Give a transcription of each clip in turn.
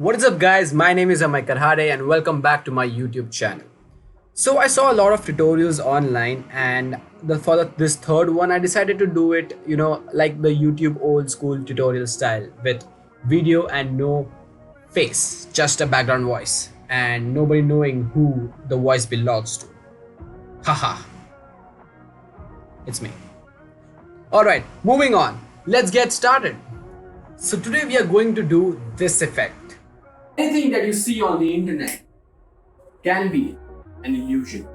What is up guys, my name is Amay Karhade and welcome back to my YouTube channel. So I saw a lot of tutorials online and this third one I decided to do it, like the YouTube old school tutorial style with video and no face, just a background voice and nobody knowing who the voice belongs to. Haha, it's me. Alright, moving on. Let's get started. So today we are going to do this effect. Anything that you see on the internet can be an illusion.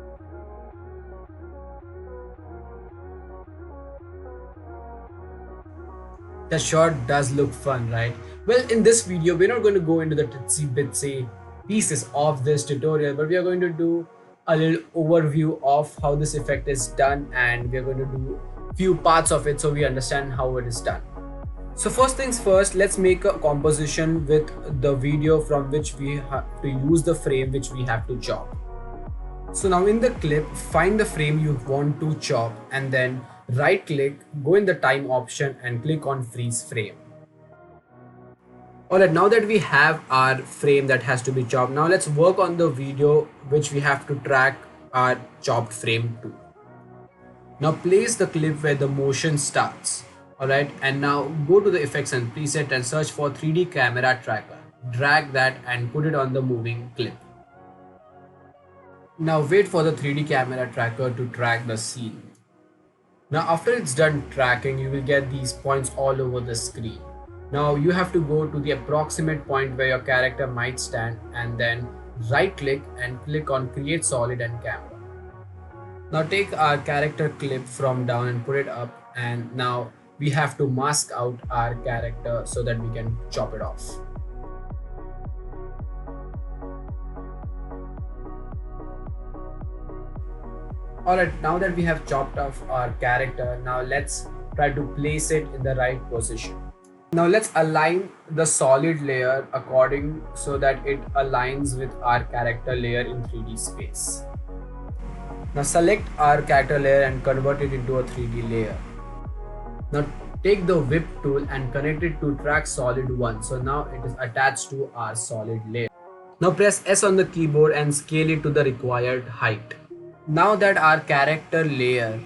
The shot does look fun, right? Well, in this video, we're not going to go into the titsy bitsy pieces of this tutorial, but we are going to do a little overview of how this effect is done, and we're going to do few parts of it so we understand how it is done. So first things first, let's make a composition with the video from which we have to use the frame which we have to chop. So now in the clip, find the frame you want to chop and then right click, go in the time option and click on freeze frame. Alright, now that we have our frame that has to be chopped, now let's work on the video which we have to track our chopped frame to. Now place the clip where the motion starts. Alright, and now go to the effects and preset and search for 3D camera tracker. Drag that and put it on the moving clip. Now wait for the 3D camera tracker to track the scene. Now after it's done tracking, you will get these points all over the screen. Now you have to go to the approximate point where your character might stand and then right click and click on create solid and camera. Now take our character clip from down and put it up, and now we have to mask out our character so that we can chop it off. Alright, now that we have chopped off our character, now let's try to place it in the right position. Now let's align the solid layer according so that it aligns with our character layer in 3D space. Now select our character layer and convert it into a 3D layer. Now take the whip tool and connect it to track solid 1. So now it is attached to our solid layer. Now press S on the keyboard and scale it to the required height. Now that our character layer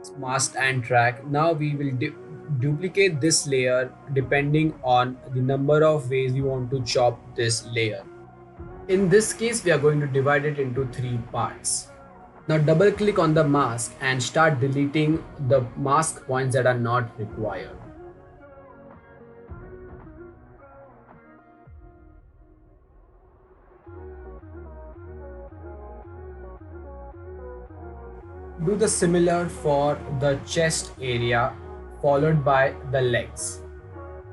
is masked and tracked, now we will duplicate this layer depending on the number of ways we want to chop this layer. In this case, we are going to divide it into 3 parts. Now double click on the mask and start deleting the mask points that are not required. Do the similar for the chest area followed by the legs.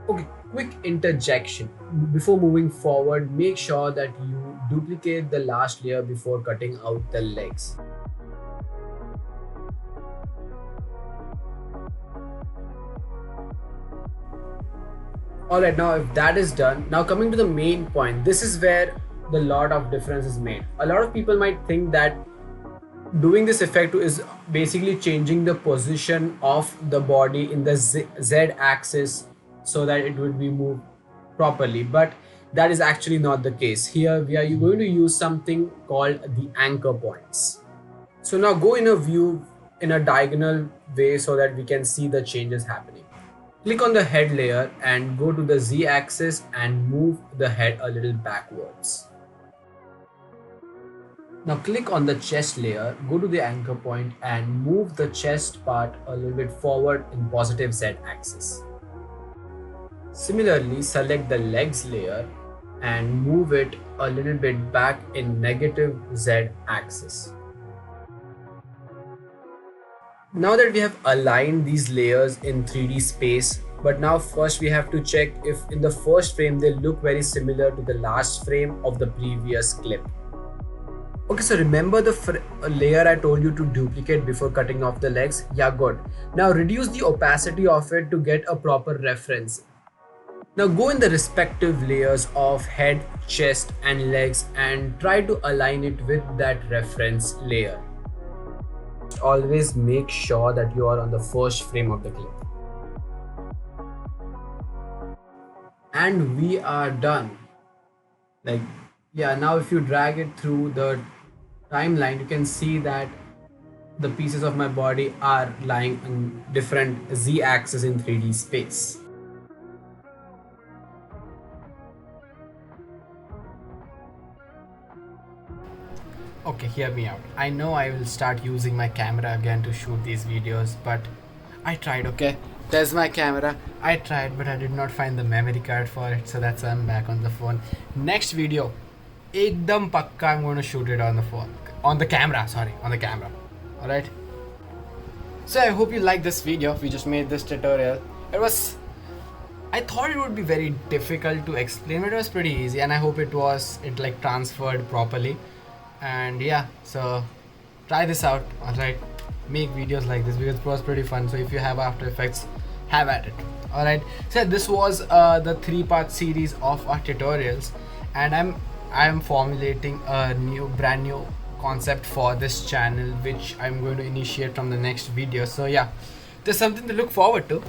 Okay, quick interjection. Before moving forward, make sure that you duplicate the last layer before cutting out the legs. Alright, now if that is done, now coming to the main point, this is where the lot of difference is made. A lot of people might think that doing this effect is basically changing the position of the body in the Z axis so that it would be moved properly, but that is actually not the case. Here we are going to use something called the anchor points. So now go in a view in a diagonal way so that we can see the changes happening. Click on the head layer and go to the Z axis and move the head a little backwards. Now click on the chest layer, go to the anchor point and move the chest part a little bit forward in positive Z axis. Similarly, select the legs layer and move it a little bit back in negative Z axis. Now that we have aligned these layers in 3D space, but now first we have to check if in the first frame they look very similar to the last frame of the previous clip. Okay, so remember the layer I told you to duplicate before cutting off the legs? Yeah, good. Now reduce the opacity of it to get a proper reference. Now go in the respective layers of head, chest and legs and try to align it with that reference layer. Always make sure that you are on the first frame of the clip. And we are done. Like, yeah, now if you drag it through the timeline, you can see that the pieces of my body are lying on different z axis in 3D space. Okay, hear me out. I know I will start using my camera again to shoot these videos, but I tried, okay? There's my camera. I tried, but I did not find the memory card for it, so that's why I'm back on the phone. Next video, ekdam pakka I'm going to shoot it on the phone. On the camera, sorry, on the camera. Alright? So I hope you like this video. We just made this tutorial. I thought it would be very difficult to explain, but it was pretty easy, and I hope it like transferred properly. And yeah, so try this out. Alright, make videos like this because it was pretty fun. So if you have After Effects, have at it. Alright, so this was the 3-part series of our tutorials, and I'm formulating a brand new concept for this channel, which I'm going to initiate from the next video. So yeah, there's something to look forward to.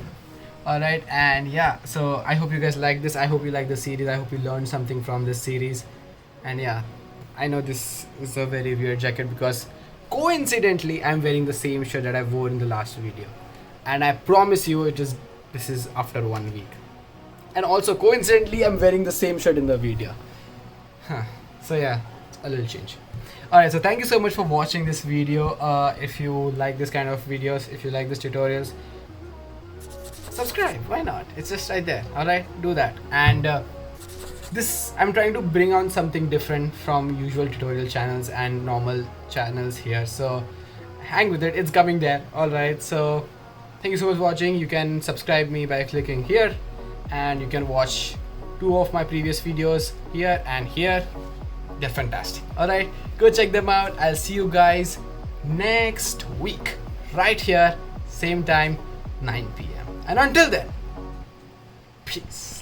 Alright, and yeah, so I hope you guys like this. I hope you like the series. I hope you learned something from this series. And yeah, I know this is a very weird jacket because coincidentally I'm wearing the same shirt that I wore in the last video. And I promise you this is after 1 week. And also coincidentally I'm wearing the same shirt in the video. So yeah, a little change. Alright, so thank you so much for watching this video. If you like this kind of videos, if you like these tutorials, subscribe. Why not? It's just right there. Alright, do that. And this I'm trying to bring on something different from usual tutorial channels and normal channels here, so hang with it, it's coming there. Alright, so thank you so much for watching. You can subscribe me by clicking here, and you can watch 2 of my previous videos here and here. They're fantastic. Alright, go check them out. I'll see you guys next week right here, same time, 9 p.m. and until then, peace.